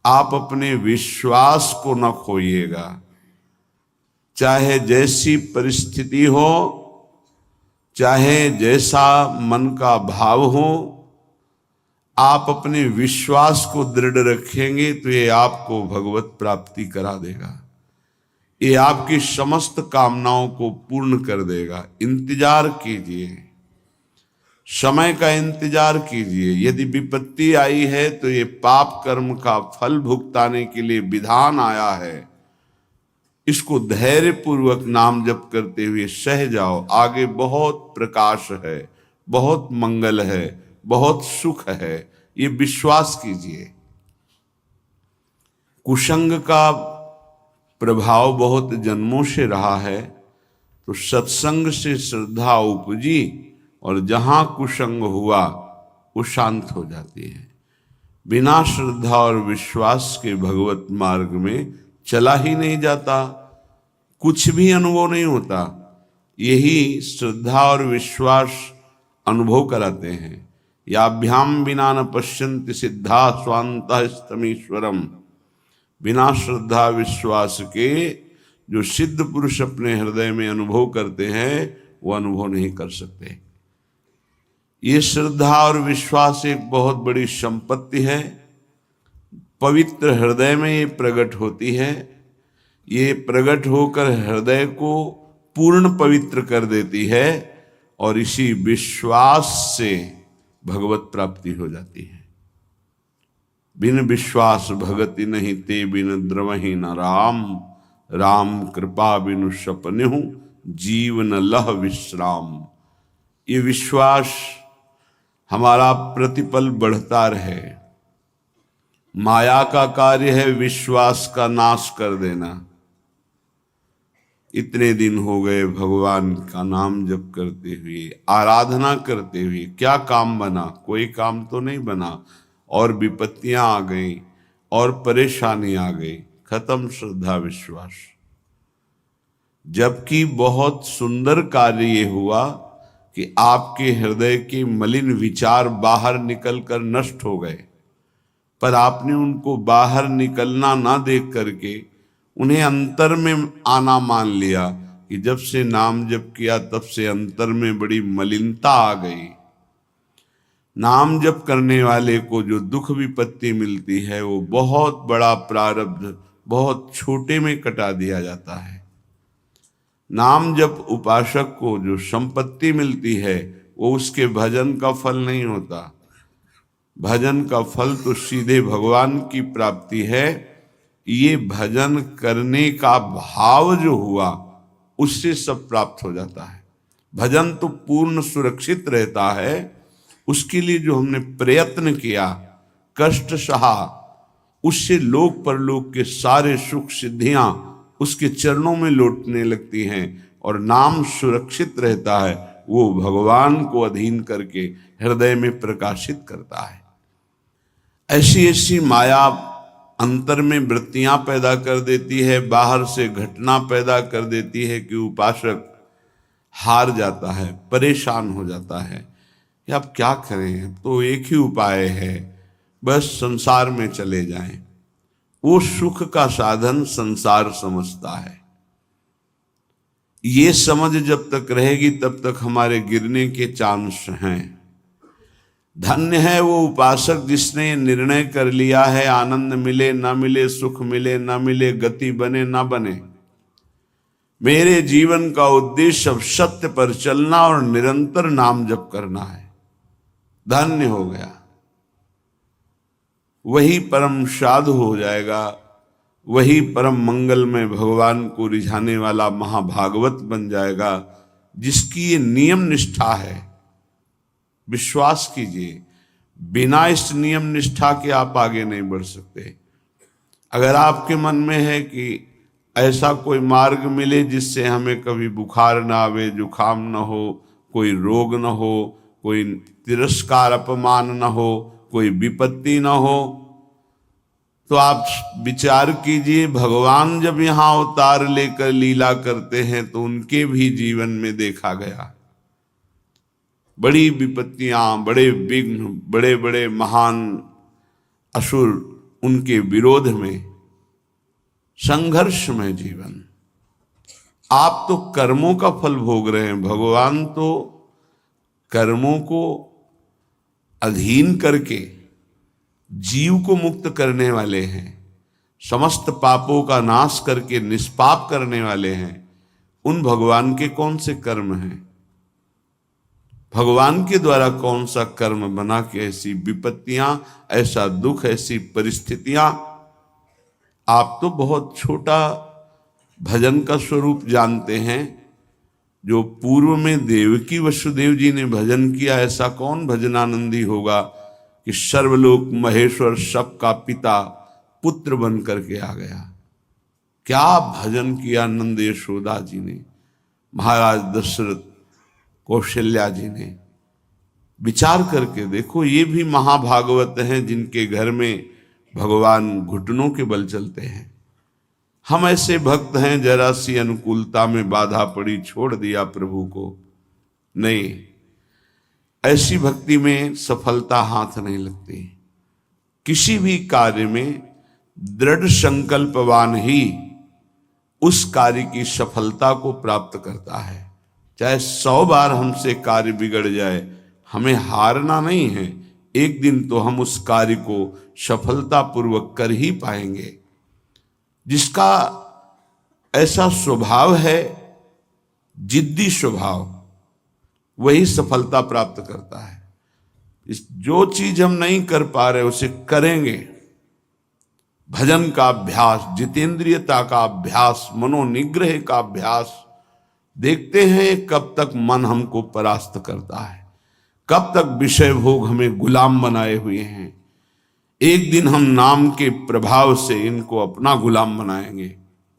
आप अपने विश्वास को न खोइएगा। चाहे जैसी परिस्थिति हो, चाहे जैसा मन का भाव हो, आप अपने विश्वास को दृढ़ रखेंगे तो ये आपको भगवत प्राप्ति करा देगा। ये आपकी समस्त कामनाओं को पूर्ण कर देगा। इंतजार कीजिए, समय का इंतजार कीजिए। यदि विपत्ति आई है तो ये पाप कर्म का फल भुगताने के लिए विधान आया है। इसको धैर्य पूर्वक नाम जप करते हुए सह जाओ। आगे बहुत प्रकाश है, बहुत मंगल है, बहुत सुख है, ये विश्वास कीजिए। कुसंग का प्रभाव बहुत जन्मों से रहा है, तो सत्संग से श्रद्धा उपजी और जहां कुसंग हुआ वो शांत हो जाती है। बिना श्रद्धा और विश्वास के भगवत मार्ग में चला ही नहीं जाता, कुछ भी अनुभव नहीं होता। यही श्रद्धा और विश्वास अनुभव कराते हैं। याभ्याम बिना न पश्यन्ति सिद्धा स्वांतः स्तमीश्वरम। बिना श्रद्धा विश्वास के जो सिद्ध पुरुष अपने हृदय में अनुभव करते हैं वो अनुभव नहीं कर सकते। ये श्रद्धा और विश्वास एक बहुत बड़ी संपत्ति है। पवित्र हृदय में ये प्रकट होती है। ये प्रकट होकर हृदय को पूर्ण पवित्र कर देती है और इसी विश्वास से भगवत प्राप्ति हो जाती है। बिन विश्वास भगति नहीं ते बिन द्रवहि न राम। राम कृपा बिनु सपनेहु जीवन लह विश्राम। ये विश्वास हमारा प्रतिपल बढ़ता रहे। माया का कार्य है विश्वास का नाश कर देना। इतने दिन हो गए भगवान का नाम जप करते हुए, आराधना करते हुए, क्या काम बना? कोई काम तो नहीं बना। और विपत्तियां आ गई और परेशानी आ गई, खत्म श्रद्धा विश्वास। जबकि बहुत सुंदर कार्य ये हुआ कि आपके हृदय के मलिन विचार बाहर निकलकर नष्ट हो गए, पर आपने उनको बाहर निकलना ना देख करके उन्हें अंतर में आना मान लिया कि जब से नाम जप किया तब से अंतर में बड़ी मलिनता आ गई। नाम जप करने वाले को जो दुख विपत्ति मिलती है वो बहुत बड़ा प्रारब्ध बहुत छोटे में कटा दिया जाता है। नाम जप उपासक को जो संपत्ति मिलती है वो उसके भजन का फल नहीं होता। भजन का फल तो सीधे भगवान की प्राप्ति है। ये भजन करने का भाव जो हुआ उससे सब प्राप्त हो जाता है। भजन तो पूर्ण सुरक्षित रहता है। उसके लिए जो हमने प्रयत्न किया, कष्ट सहा, उससे लोक परलोक के सारे सुख सिद्धियां उसके चरणों में लौटने लगती हैं और नाम सुरक्षित रहता है। वो भगवान को अधीन करके हृदय में प्रकाशित करता है। ऐसी ऐसी माया अंतर में वृत्तियां पैदा कर देती है, बाहर से घटना पैदा कर देती है कि उपासक हार जाता है, परेशान हो जाता है कि अब क्या करें, तो एक ही उपाय है, बस संसार में चले जाएं। वो सुख का साधन संसार समझता है। ये समझ जब तक रहेगी तब तक हमारे गिरने के चांस हैं। धन्य है वो उपासक जिसने निर्णय कर लिया है, आनंद मिले ना मिले, सुख मिले ना मिले, गति बने ना बने, मेरे जीवन का उद्देश्य अब सत्य पर चलना और निरंतर नाम जप करना है। धन्य हो गया, वही परम साधु हो जाएगा, वही परम मंगल में भगवान को रिझाने वाला महाभागवत बन जाएगा, जिसकी ये नियम निष्ठा है। विश्वास कीजिए, बिना इस नियम निष्ठा के आप आगे नहीं बढ़ सकते। अगर आपके मन में है कि ऐसा कोई मार्ग मिले जिससे हमें कभी बुखार ना आवे, जुखाम ना हो, कोई रोग ना हो, कोई तिरस्कार अपमान ना हो, कोई विपत्ति ना हो, तो आप विचार कीजिए, भगवान जब यहाँ अवतार लेकर लीला करते हैं तो उनके भी जीवन में देखा गया बड़ी विपत्तियां, बड़े विघ्न, बड़े बड़े महान असुर उनके विरोध में संघर्षमय जीवन। आप तो कर्मों का फल भोग रहे हैं, भगवान तो कर्मों को अधीन करके जीव को मुक्त करने वाले हैं, समस्त पापों का नाश करके निष्पाप करने वाले हैं। उन भगवान के कौन से कर्म हैं? भगवान के द्वारा कौन सा कर्म बना के ऐसी विपत्तियां, ऐसा दुख, ऐसी परिस्थितियां। आप तो बहुत छोटा भजन का स्वरूप जानते हैं। जो पूर्व में देवकी वसुदेव जी ने भजन किया, ऐसा कौन भजनानंदी होगा कि सर्वलोक महेश्वर सबका पिता पुत्र बन करके आ गया। क्या भजन किया नंद यशोदा जी ने, महाराज दशरथ, कौशल्या जी ने। विचार करके देखो, ये भी महाभागवत हैं जिनके घर में भगवान घुटनों के बल चलते हैं। हम ऐसे भक्त हैं, जरा सी अनुकूलता में बाधा पड़ी छोड़ दिया प्रभु को। नहीं, ऐसी भक्ति में सफलता हाथ नहीं लगती। किसी भी कार्य में दृढ़ संकल्पवान ही उस कार्य की सफलता को प्राप्त करता है। चाहे 100 बार हमसे कार्य बिगड़ जाए, हमें हारना नहीं है। एक दिन तो हम उस कार्य को सफलतापूर्वक कर ही पाएंगे। जिसका ऐसा स्वभाव है, जिद्दी स्वभाव, वही सफलता प्राप्त करता है। जो चीज हम नहीं कर पा रहे उसे करेंगे। भजन का अभ्यास, जितेंद्रियता का अभ्यास, मनोनिग्रह का अभ्यास। देखते हैं कब तक मन हमको परास्त करता है, कब तक विषय भोग हमें गुलाम बनाए हुए हैं। एक दिन हम नाम के प्रभाव से इनको अपना गुलाम बनाएंगे,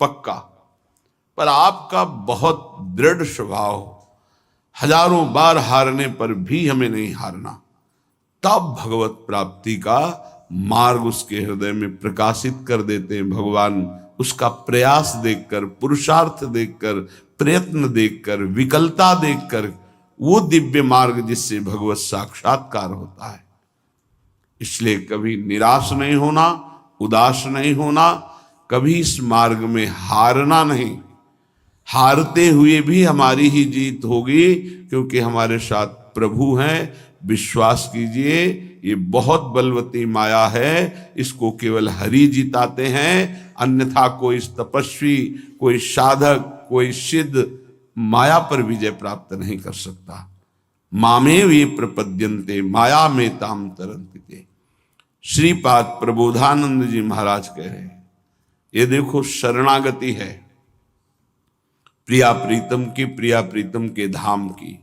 पक्का। पर आपका बहुत दृढ़ स्वभाव, हजारों बार हारने पर भी हमें नहीं हारना। तब भगवत प्राप्ति का मार्ग उसके हृदय में प्रकाशित कर देते हैं भगवान। उसका प्रयास देखकर, पुरुषार्थ देखकर, प्रयत्न देखकर, विकलता देखकर, वो दिव्य मार्ग जिससे भगवत साक्षात्कार होता है। इसलिए कभी निराश नहीं होना, उदास नहीं होना, कभी इस मार्ग में हारना नहीं। हारते हुए भी हमारी ही जीत होगी, क्योंकि हमारे साथ प्रभु हैं। विश्वास कीजिए, ये बहुत बलवती माया है, इसको केवल हरि जिताते हैं। अन्यथा कोई तपस्वी, कोई साधक, कोई सिद्ध माया पर विजय प्राप्त नहीं कर सकता। मामेव ये प्रपद्यन्ते माया में ताम तरन्ति। श्रीपाद प्रबोधानंद जी महाराज कह रहे हैं, ये देखो शरणागति है प्रिया प्रीतम की, प्रिया प्रीतम के धाम की।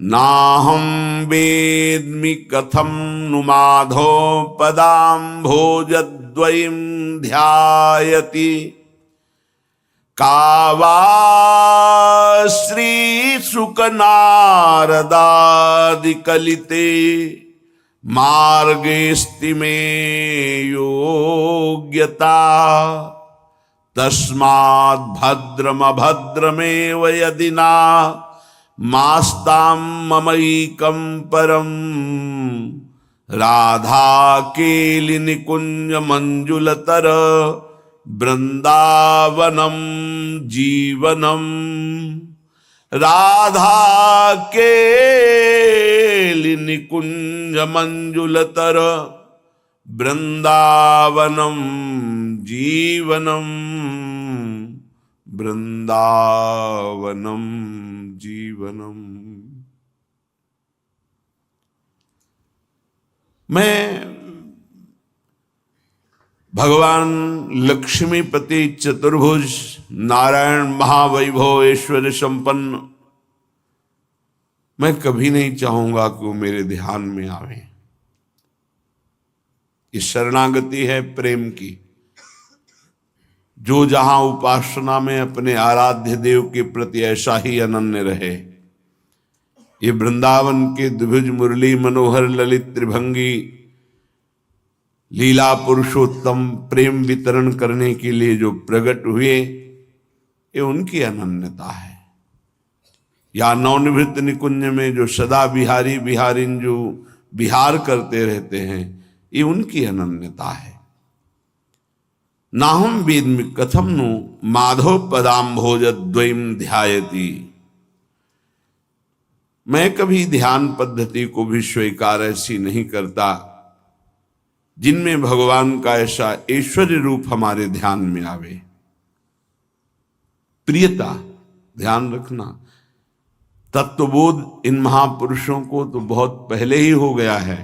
नाहं वेद्मि कथम नुमाधो पदां भोजद्वयं ध्यायति। कावा श्री शुक नारदादि कलिते मार्गेस्ति में योग्यता। तस्माद् भद्रमभद्रमेव यदि ना मास्तां ममैकं परम। राधा केलि निकुंज मंजुलतर वृंदावनम जीवनम। राधा केलि निकुंज मंजुलतर वृंदावनम जीवनम। वृंदावनम जीवनम। मैं भगवान लक्ष्मीपति चतुर्भुज नारायण महावैभव ऐश्वर्य संपन्न, मैं कभी नहीं चाहूंगा कि वो मेरे ध्यान में आवे। ये शरणागति है प्रेम की। जो जहां उपासना में अपने आराध्य देव के प्रति ऐसा ही अनन्य रहे। ये वृंदावन के द्विभुज मुरली मनोहर ललित त्रिभंगी लीला पुरुषोत्तम प्रेम वितरण करने के लिए जो प्रकट हुए, ये उनकी अनन्यता है। या नवनिवृत्त निकुंज में जो सदा बिहारी बिहारिन जो विहार करते रहते हैं, ये उनकी अनन्यता है। नाहम वेद्मि कथम नु माधव पदाम्भोज द्वयम ध्यायति। मैं कभी ध्यान पद्धति को भी स्वीकार ऐसी नहीं करता जिनमें भगवान का ऐसा ऐश्वर्य रूप हमारे ध्यान में आवे। प्रियता, ध्यान रखना, तत्वबोध इन महापुरुषों को तो बहुत पहले ही हो गया है।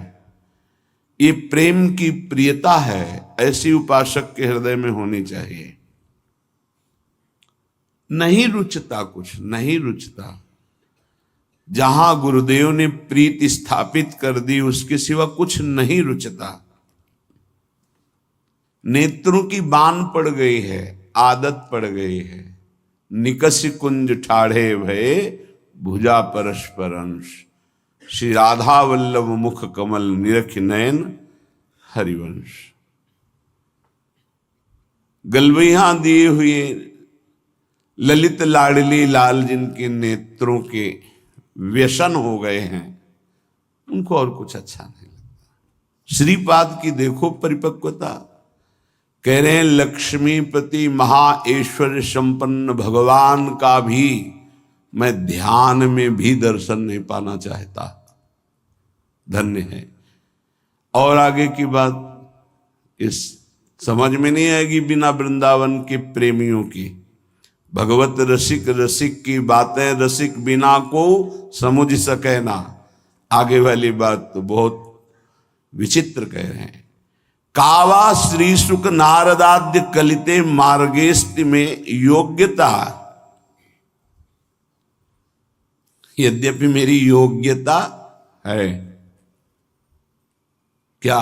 ये प्रेम की प्रियता है, ऐसी उपासक के हृदय में होनी चाहिए। नहीं रुचता, कुछ नहीं रुचता। जहां गुरुदेव ने प्रीति स्थापित कर दी उसके सिवा कुछ नहीं रुचता। नेत्रों की बान पड़ गई है, आदत पड़ गई है। निकस कुंज ठाढ़े भये भुजा परस्पर अंश। श्री राधा वल्लभ मुख कमल निरख नयन हरिवंश। गलबैया दिए हुए ललित लाडली लाल जिनके नेत्रों के व्यसन हो गए हैं, उनको और कुछ अच्छा नहीं लगता। श्रीपाद की देखो परिपक्वता। कह रहे हैं लक्ष्मीपति महाऐश्वर्य संपन्न भगवान का भी मैं ध्यान में भी दर्शन नहीं पाना चाहता। धन्य है। और आगे की बात इस समझ में नहीं आएगी बिना वृंदावन के प्रेमियों की। भगवत रसिक रसिक की बातें रसिक बिना को समझ सके ना। आगे वाली बात तो बहुत विचित्र कह रहे हैं। कावा श्री सुख नारदाद्य कलिते मार्गेस्ति में योग्यता। यद्यपि मेरी योग्यता है, क्या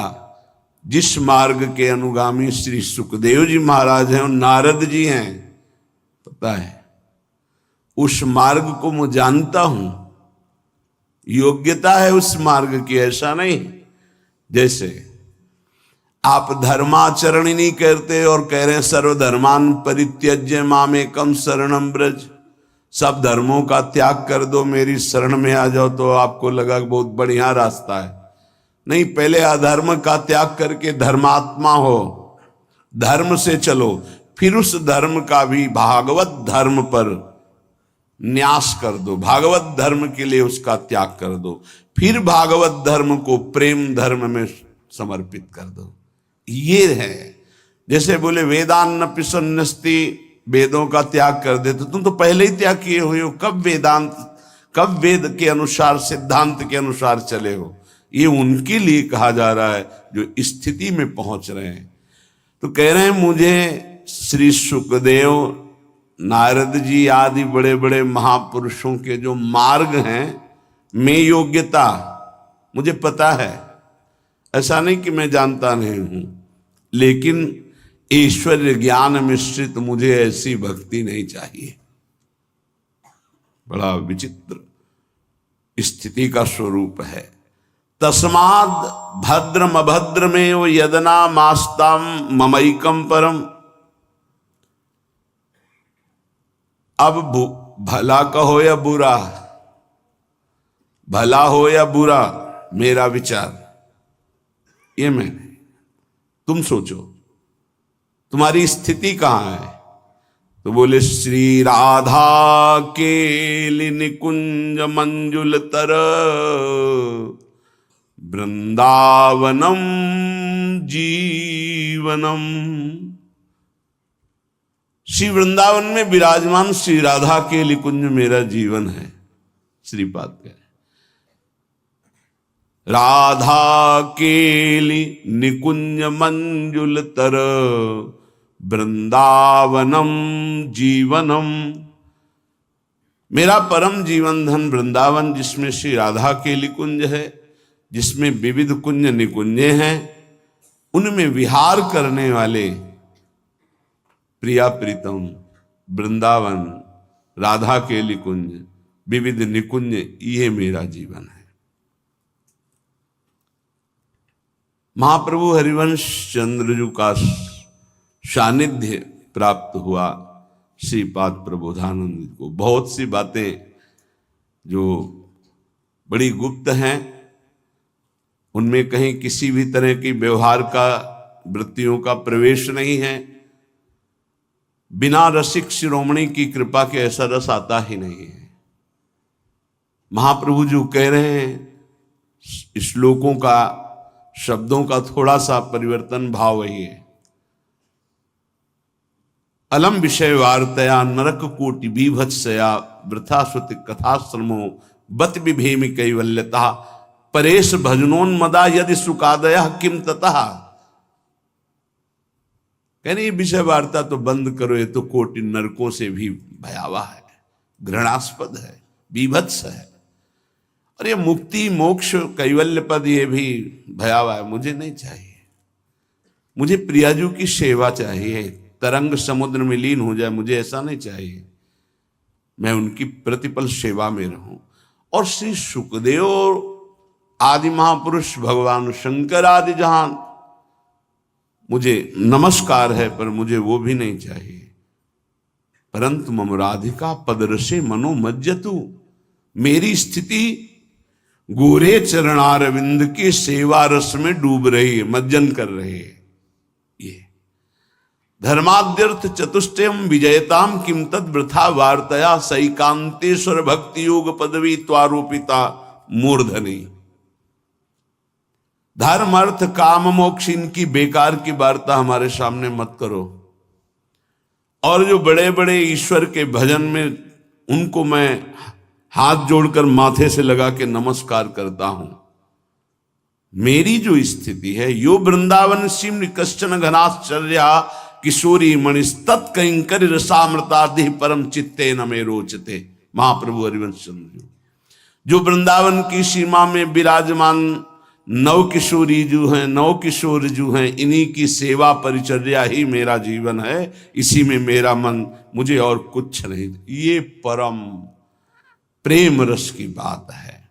जिस मार्ग के अनुगामी श्री सुखदेव जी महाराज हैं और नारद जी हैं, पता है उस मार्ग को मैं जानता हूं। योग्यता है उस मार्ग की, ऐसा नहीं जैसे आप धर्माचरण ही नहीं करते और कह रहे हैं सर्वधर्मान परित्यज्य मामेकम शरणम ब्रज। सब धर्मों का त्याग कर दो, मेरी शरण में आ जाओ, तो आपको लगा बहुत बढ़िया रास्ता है। नहीं, पहले अधर्म का त्याग करके धर्मात्मा हो, धर्म से चलो, फिर उस धर्म का भी भागवत धर्म पर न्यास कर दो, भागवत धर्म के लिए उसका त्याग कर दो, फिर भागवत धर्म को प्रेम धर्म में समर्पित कर दो। ये है जैसे बोले वेदान्न पिसन्नस्ति, वेदों का त्याग कर दे, तो तुम तो पहले ही त्याग किए हुए हो। कब वेदांत, कब वेद के अनुसार सिद्धांत के अनुसार चले हो। ये उनके लिए कहा जा रहा है जो स्थिति में पहुंच रहे हैं। तो कह रहे हैं मुझे श्री सुखदेव नारद जी आदि बड़े बड़े महापुरुषों के जो मार्ग हैं में योग्यता मुझे पता है। ऐसा नहीं कि मैं जानता नहीं हूं, लेकिन ऐश्वर्य ज्ञान मिश्रित मुझे ऐसी भक्ति नहीं चाहिए। बड़ा विचित्र स्थिति का स्वरूप है। तस्माद भद्रम अभद्र में वो यदना मास्ताम ममैकम परम। अब भला कहो या बुरा, भला हो या बुरा, मेरा विचार ये मैं नहीं। तुम सोचो तुम्हारी स्थिति कहां है। तो बोले श्री राधा के निकुंज मंजुल तर वृंदावनम जीवनम। श्री वृंदावन में विराजमान श्री राधा के निकुंज मेरा जीवन है। श्रीपाद कह राधा केली निकुंज मंजुल तर वृंदावनम जीवनम। मेरा परम जीवन धन वृंदावन, जिसमें श्री राधा केली कुंज है, जिसमें विविध कुंज निकुंजे हैं, उनमें विहार करने वाले प्रिया प्रीतम वृंदावन, राधा केली कुंज, विविध निकुंज, ये मेरा जीवन है। महाप्रभु हरिवंश चंद्रजू का सानिध्य प्राप्त हुआ श्रीपाद प्रबोधानंद को। बहुत सी बातें जो बड़ी गुप्त हैं, उनमें कहीं किसी भी तरह की व्यवहार का, वृत्तियों का प्रवेश नहीं है। बिना रसिक शिरोमणि की कृपा के ऐसा रस आता ही नहीं है। महाप्रभु जो कह रहे हैं श्लोकों का, शब्दों का थोड़ा सा परिवर्तन, भाव वही है। अलम विषय वार्तया नरक कोटि बीभत्सया वृथा श्रुति कथाश्रमो बत विभेमि कैवल्यता परेश भजनोन्मदा यदि सुकादया किम ततः। कहने ये विषय वार्ता तो बंद करो, ये तो कोटि नरकों से भी भयावह है, घृणास्पद है, बीभत्स है। और ये मुक्ति मोक्ष कैवल्य पद ये भी भयावह है। मुझे नहीं चाहिए, मुझे प्रियाजू की सेवा चाहिए, तरंग समुद्र में लीन हो जाए, मुझे ऐसा नहीं चाहिए। मैं उनकी प्रतिपल सेवा में रहूं। और श्री सुखदेव आदि महापुरुष, भगवान शंकर आदि जहां मुझे नमस्कार है, पर मुझे वो भी नहीं चाहिए। परंतु मम राधिका पदरसे मनो मज्जतु, मेरी स्थिति गोरे चरणारविंद की सेवा रस में डूब रही है, मज्जन कर रही है। ये धर्माद्यर्थ चतुष्टयम विजयताम किम तद वृथा वार्तया सैकांतेश्वर भक्ति योग पदवी त्वारोपिता मूर्धनी। धर्म अर्थ काम मोक्ष इनकी बेकार की वार्ता हमारे सामने मत करो। और जो बड़े बड़े ईश्वर के भजन में, उनको मैं हाथ जोड़कर माथे से लगा के नमस्कार करता हूं। मेरी जो स्थिति है, यो वृंदावन सिम कश्चन घनाश्चर्या किशोरी मणिस्तत् कंकर रसामृतादि परम चित्ते न मे रोचते। महाप्रभु हरिवंश चंद्र जो वृंदावन की सीमा में विराजमान नव किशोरी जो हैं, नव किशोर जो हैं, इन्हीं की सेवा परिचर्या ही मेरा जीवन है, इसी में मेरा मन, मुझे और कुछ नहीं। ये परम प्रेम रस की बात है।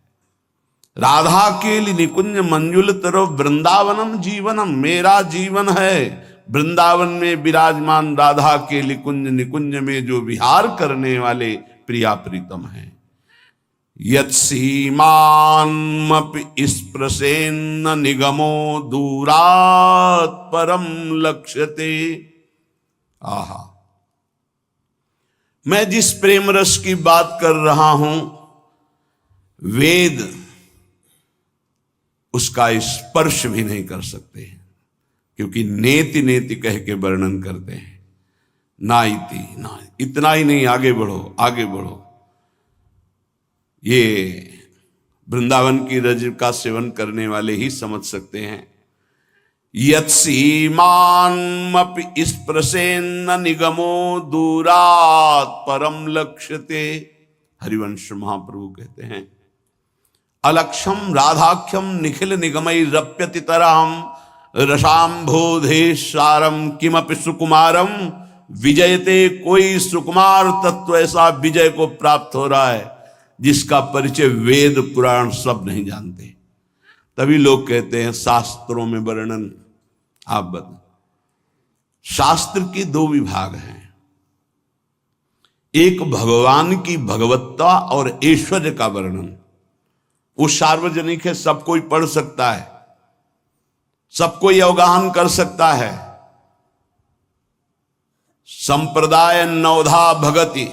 राधा के लिए निकुंज मंजुल तरफ वृंदावनम जीवनम, मेरा जीवन है वृंदावन में विराजमान राधा के निकुंज, निकुंज में जो विहार करने वाले प्रिया प्रीतम हैं। यत् सीमान्मपि स्पृशेन्न निगमो दूरात् परम लक्ष्यते। आहा, मैं जिस प्रेम रस की बात कर रहा हूं, वेद उसका स्पर्श भी नहीं कर सकते हैं, क्योंकि नेति नेति कह के वर्णन करते हैं। ना इति, ना इतना ही नहीं, आगे बढ़ो, आगे बढ़ो। ये वृंदावन की रज का सेवन करने वाले ही समझ सकते हैं। यत् सीमान्मपि स्पृशेन्न निगमो दूरात् परम लक्ष्यते। हरिवंश महाप्रभु कहते हैं, अलक्षम राधाख्यम निखिल निगमई रप्यति तरहम रसाम्भोधेशारम किमपि सुकुमारम विजयते। कोई सुकुमार तत्व ऐसा विजय को प्राप्त हो रहा है जिसका परिचय वेद पुराण सब नहीं जानते। तभी लोग कहते हैं शास्त्रों में वर्णन। आप बता, शास्त्र के दो विभाग हैं, एक भगवान की भगवत्ता और ऐश्वर्य का वर्णन। वो सार्वजनिक है, सब कोई पढ़ सकता है, सब कोई अवगाहन कर सकता है। संप्रदाय नवधा भगति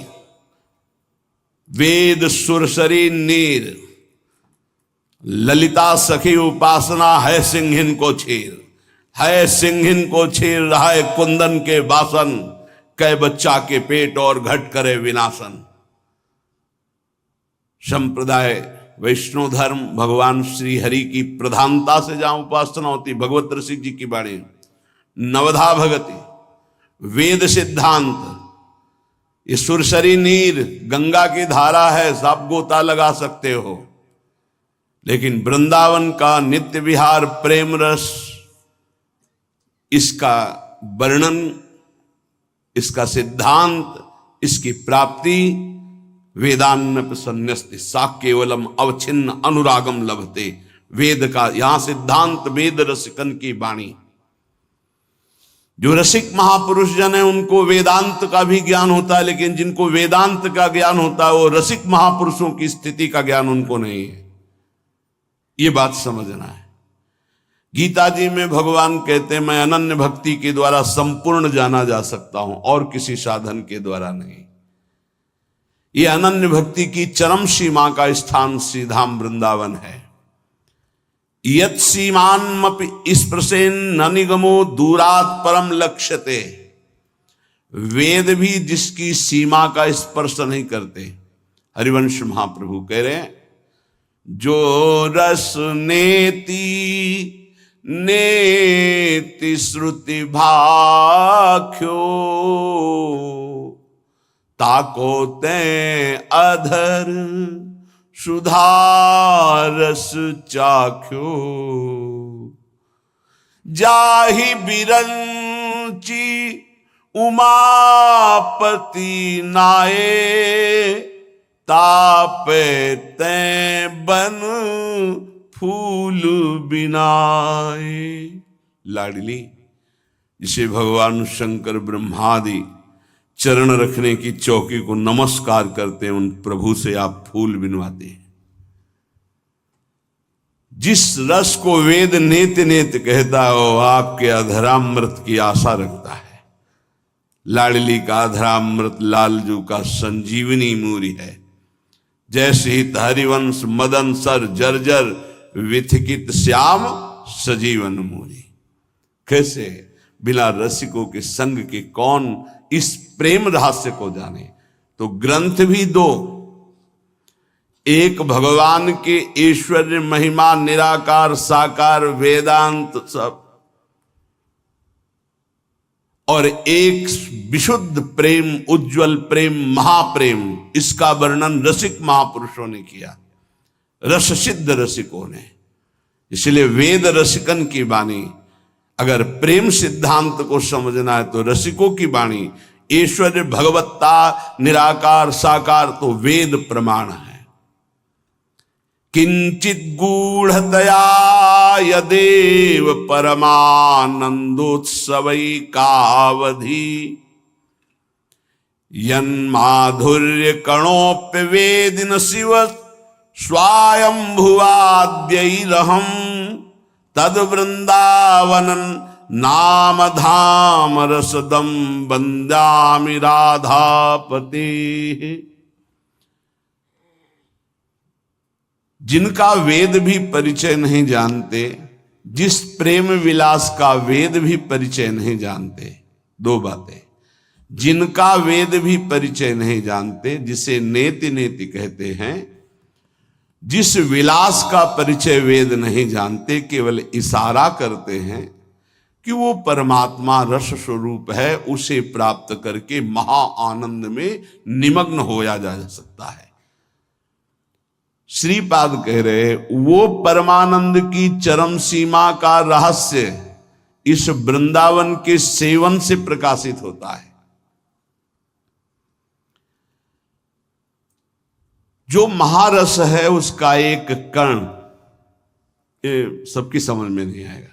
वेद सुरसरी नीर ललिता सखी उपासना है सिंहिन को छीर। है सिंहिन को छीर रहा है कुंदन के बासन, कै बच्चा के पेट और घट करे विनाशन। संप्रदाय वैष्णव धर्म भगवान श्री हरि की प्रधानता से जहां उपासना होती, भगवत रसिक जी की बाणी। नवधा भगति वेद सिद्धांत, ये सुरसरी नीर गंगा की धारा है, सब गोता लगा सकते हो। लेकिन वृंदावन का नित्य विहार प्रेम रस, इसका वर्णन, इसका सिद्धांत, इसकी प्राप्ति वेदान्न संन्यस्ति सा केवलम अवच्छिन्न अनुरागम लभते। वेद का यहां सिद्धांत, वेद रसिकन की वाणी। जो रसिक महापुरुष जन है उनको वेदांत का भी ज्ञान होता है, लेकिन जिनको वेदांत का ज्ञान होता है वो रसिक महापुरुषों की स्थिति का ज्ञान उनको नहीं है। ये बात समझना है। गीता जी में भगवान कहते हैं मैं अनन्य भक्ति के द्वारा संपूर्ण जाना जा सकता हूं और किसी साधन के द्वारा नहीं। ये अनन्य भक्ति की चरम सीमा का स्थान श्री धाम वृंदावन है। यत् सीमान्मपि स्पृशेन न निगमो दूरात् परम लक्ष्यते। वेद भी जिसकी सीमा का स्पर्श नहीं करते। हरिवंश महाप्रभु कह रहे हैं जो रस नेति नेति श्रुति भाख्यो ताको ते अधर सुधारस चाख्यो जाहि बिरंची उमापति नाये तापे ते बन फूल बिनाए। लाडली जिसे भगवान शंकर ब्रह्मादि चरण रखने की चौकी को नमस्कार करते हैं, उन प्रभु से आप फूल बिनवाते हैं। जिस रस को वेद नेत नेत कहता हो आपके अधरामृत की आशा रखता है। लाडली का अधरामृत लालजू का संजीवनी मूरी है। जैसे ही हरिवंश मदन सर जर्जर विथिकित श्याम सजीवन मूरी। कैसे बिना रसिकों के संग के कौन इस प्रेम रहस्य को जाने। तो ग्रंथ भी दो, एक भगवान के ऐश्वर्य महिमा निराकार साकार वेदांत सब, और एक विशुद्ध प्रेम उज्जवल प्रेम महाप्रेम। इसका वर्णन रसिक महापुरुषों ने किया, रस सिद्ध रसिकों ने। इसलिए वेद रसिकन की वाणी। अगर प्रेम सिद्धांत को समझना है तो रसिकों की वाणी। ऐश्वर्य भगवत्ता निराकार साकार तो वेद प्रमाण है। किंचित गूढ़तया यदेव परमानंदोत्सवई कावधि यन्माधुर्य कणोप्य वेदिन शिव स्वायंभुवाद्यैरहं तद वृंदावनन नाम धाम रसदम वंदामि राधापते। जिनका वेद भी परिचय नहीं जानते, जिस प्रेम विलास का वेद भी परिचय नहीं जानते। दो बातें, जिनका वेद भी परिचय नहीं जानते, जिसे नेति नेति कहते हैं, जिस विलास का परिचय वेद नहीं जानते, केवल इशारा करते हैं कि वो परमात्मा रस स्वरूप है, उसे प्राप्त करके महा आनंद में निमग्न होया जा सकता है। श्रीपाद कह रहे वो परमानंद की चरम सीमा का रहस्य इस वृंदावन के सेवन से प्रकाशित होता है। जो महारस है उसका एक कण, ये सबकी समझ में नहीं आएगा।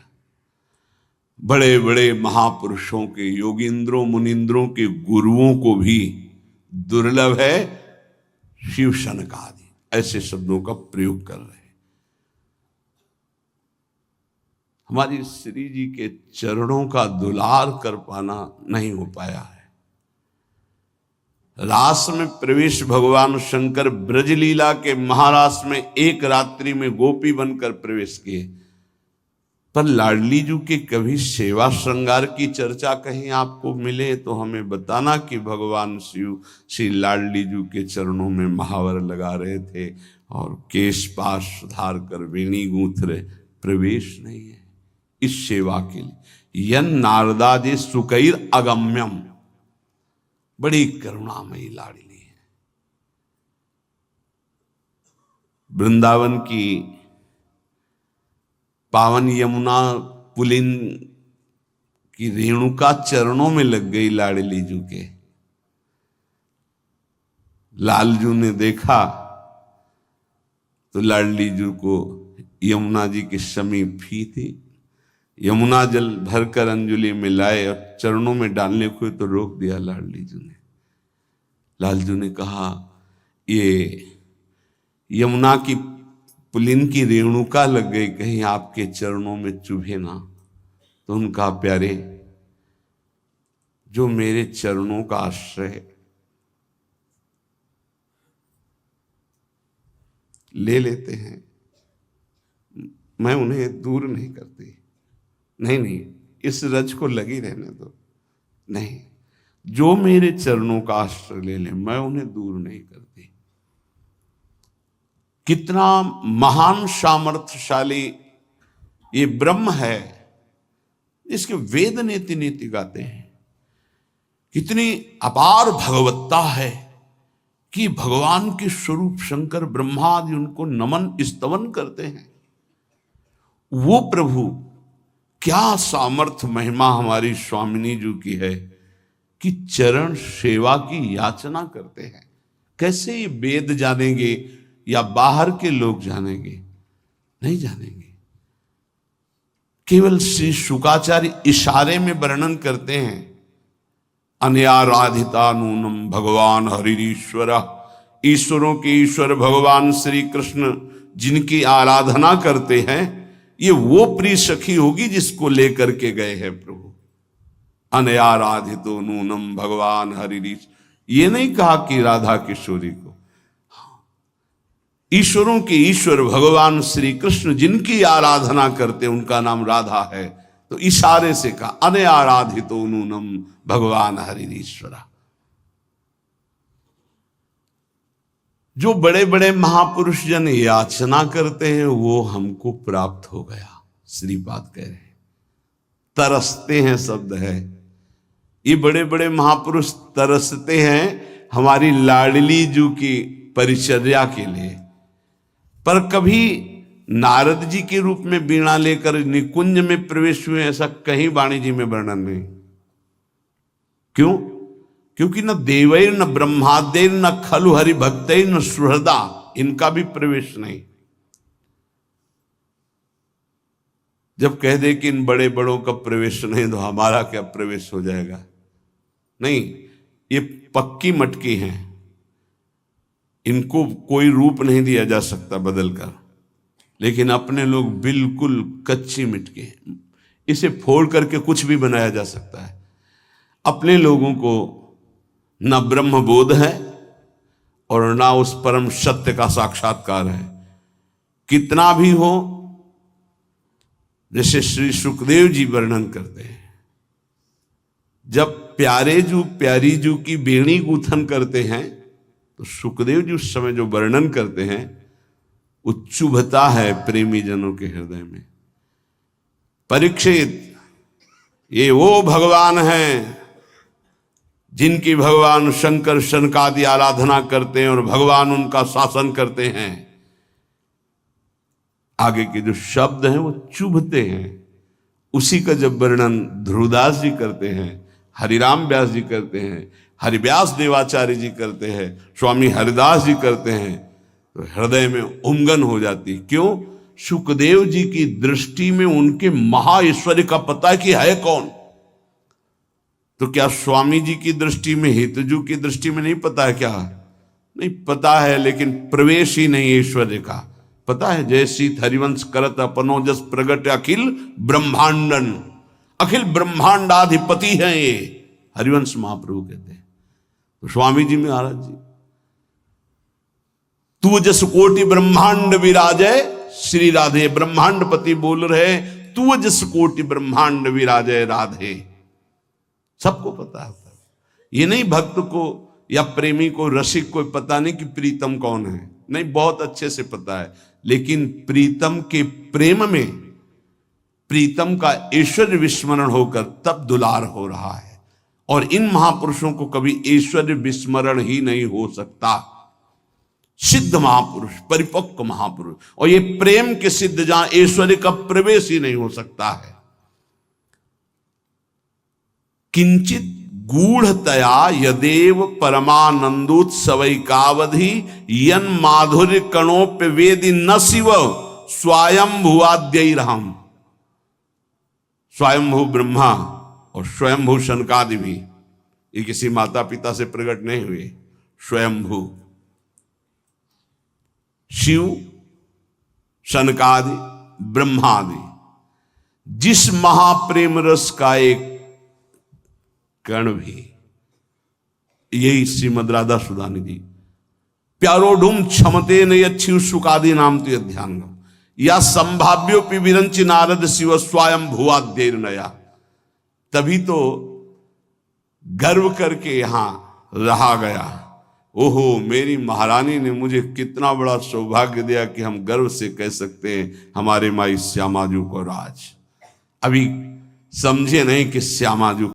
बड़े बड़े महापुरुषों के, योगींद्रों मुनिंद्रों के गुरुओं को भी दुर्लभ है शिव शनकादि ऐसे शब्दों का प्रयोग कर रहे हैं। हमारी श्री जी के चरणों का दुलार कर पाना नहीं हो पाया है। रास में प्रवेश भगवान शंकर ब्रजलीला के महारास में एक रात्रि में गोपी बनकर प्रवेश किए, पर लाडली जी के कभी सेवा श्रृंगार की चर्चा कहीं आपको मिले तो हमें बताना कि भगवान शिव श्री लाडली जी के चरणों में महावर लगा रहे थे और केश पाश सुधार कर वेणी गूंथ रहे। प्रवेश नहीं है इस सेवा के लिए। यन नारदादि सुकैर अगम्यम, बड़ी करुणामयी लाडली है। वृंदावन की पावन यमुना पुलिन की रेणुका चरणों में लग गई लाडली जू के। लालजू ने देखा तो लाडली जू को यमुना जी के समीप ही थी। यमुना जल भरकर अंजुली में लाए और चरणों में डालने को तो रोक दिया लाडली जू ने। लालजू ने कहा ये यमुना की पुलिन की रेणुका लग गई, कहीं आपके चरणों में चुभे ना। तो उनका प्यारे, जो मेरे चरणों का आश्रय ले लेते हैं, मैं उन्हें दूर नहीं करती। नहीं नहीं, इस रज को लगी रहने दो। नहीं, जो मेरे चरणों का आश्रय ले ले, मैं उन्हें दूर नहीं करती। कितना महान सामर्थ्यशाली ये ब्रह्म है, इसके वेद नीति नीति गाते हैं। कितनी अपार भगवत्ता है कि भगवान के स्वरूप शंकर ब्रह्मा आदि उनको नमन स्तवन करते हैं। वो प्रभु, क्या सामर्थ्य महिमा हमारी स्वामिनी जी की है कि चरण सेवा की याचना करते हैं। कैसे ये वेद जानेंगे या बाहर के लोग जानेंगे? नहीं जानेंगे। केवल श्री शुकाचार्य इशारे में वर्णन करते हैं, अनयाराधिता नूनम भगवान हरिश्वर। ईश्वरों के ईश्वर भगवान श्री कृष्ण जिनकी आराधना करते हैं, ये वो प्रिय सखी होगी जिसको लेकर के गए हैं प्रभु। अनयाराधितो नूनम भगवान हरिश, ये नहीं कहा कि राधा किशोरी को। ईश्वरों के ईश्वर भगवान श्री कृष्ण जिनकी आराधना करते उनका नाम राधा है। तो इशारे से कहा अनयाराधितो नूनम भगवान हरिश्वरा। जो बड़े बड़े महापुरुष जन याचना करते हैं वो हमको प्राप्त हो गया। श्रीपाद कह रहे हैं, तरसते हैं शब्द है। ये बड़े बड़े महापुरुष तरसते हैं हमारी लाडली जू की परिचर्या के लिए। पर कभी नारद जी के रूप में बीणा लेकर निकुंज में प्रवेश हुए, ऐसा कहीं वाणी जी में वर्णन नहीं। क्यों? क्योंकि न देवैर न ब्रह्मादेर न खलु हरि भक्तैर न सुहृदा, इनका भी प्रवेश नहीं। जब कह दे कि इन बड़े बड़ों का प्रवेश नहीं तो हमारा क्या प्रवेश हो जाएगा? नहीं, ये पक्की मटकी हैं, इनको कोई रूप नहीं दिया जा सकता बदलकर। लेकिन अपने लोग बिल्कुल कच्ची मिटके हैं, इसे फोड़ करके कुछ भी बनाया जा सकता है। अपने लोगों को न ब्रह्म बोध है और ना उस परम सत्य का साक्षात्कार है। कितना भी हो, जैसे श्री सुखदेव जी वर्णन करते हैं, जब प्यारे जू प्यारी जू की बेणी गूथन करते हैं तो सुखदेव जी उस समय जो वर्णन करते हैं वो चुभता है प्रेमी जनों के हृदय में। परीक्षित, ये वो भगवान हैं जिनकी भगवान शंकर शनकादि आराधना करते हैं और भगवान उनका शासन करते हैं। आगे के जो शब्द हैं वो चुभते हैं। उसी का जब वर्णन ध्रुवदास जी करते हैं, हरिराम व्यास जी करते हैं, हरिव्यास देवाचार्य जी करते हैं, स्वामी हरिदास जी करते हैं, तो हृदय में उमगन हो जाती। क्यों? सुखदेव जी की दृष्टि में उनके महाईश्वर्य का पता कि है कौन। तो क्या स्वामी जी की दृष्टि में, हितजू की दृष्टि में नहीं पता है क्या? नहीं पता है, लेकिन प्रवेश ही नहीं ऐश्वर्य का। पता है, जय सीत हरिवंश करत अपनो जस प्रगट अखिल ब्रह्मांडन, अखिल ब्रह्मांडाधिपति हैं ये, हरिवंश महाप्रभु कहते हैं। तो स्वामी जी महाराज जी, तू जस कोटि ब्रह्मांड विराजय, श्री राधे ब्रह्मांडपति बोल रहे, तू जस कोटि ब्रह्मांड विराजय राधे। सबको पता है। ये नहीं भक्त को या प्रेमी को, रसिक को पता नहीं कि प्रीतम कौन है, नहीं, बहुत अच्छे से पता है। लेकिन प्रीतम के प्रेम में प्रीतम का ऐश्वर्य विस्मरण होकर तब दुलार हो रहा है। और इन महापुरुषों को कभी ऐश्वर्य विस्मरण ही नहीं हो सकता। सिद्ध महापुरुष, परिपक्व महापुरुष, और ये प्रेम के सिद्ध जहां ऐश्वर्य का प्रवेश ही नहीं हो सकता है। किंचित गूढ़तया यदेव परमानंदोत्सवैकावधि यन माधुर्य कणोप्य वेदि न शिव स्वयंभुवाद्यैरहम्। स्वयंभू ब्रह्मा और स्वयंभू शनकादि भी, ये किसी माता पिता से प्रकट नहीं हुए। स्वयंभू शिव सनकादि ब्रह्मादि, जिस महाप्रेम रस का एक कण भी, यही श्रीमद राधा सुधानिधि प्यारोडुम क्षमते नयच्छिव सुकादि नाम ते अध्यान या संभाव्योपि विरंचि नारद शिव स्वयं भुवाद्यैर नया। तभी तो गर्व करके यहां रहा गया। ओहो, मेरी महारानी ने मुझे कितना बड़ा सौभाग्य दिया कि हम गर्व से कह सकते हैं हमारे माई श्यामाजू को राज। अभी समझे नहीं कि श्यामाजू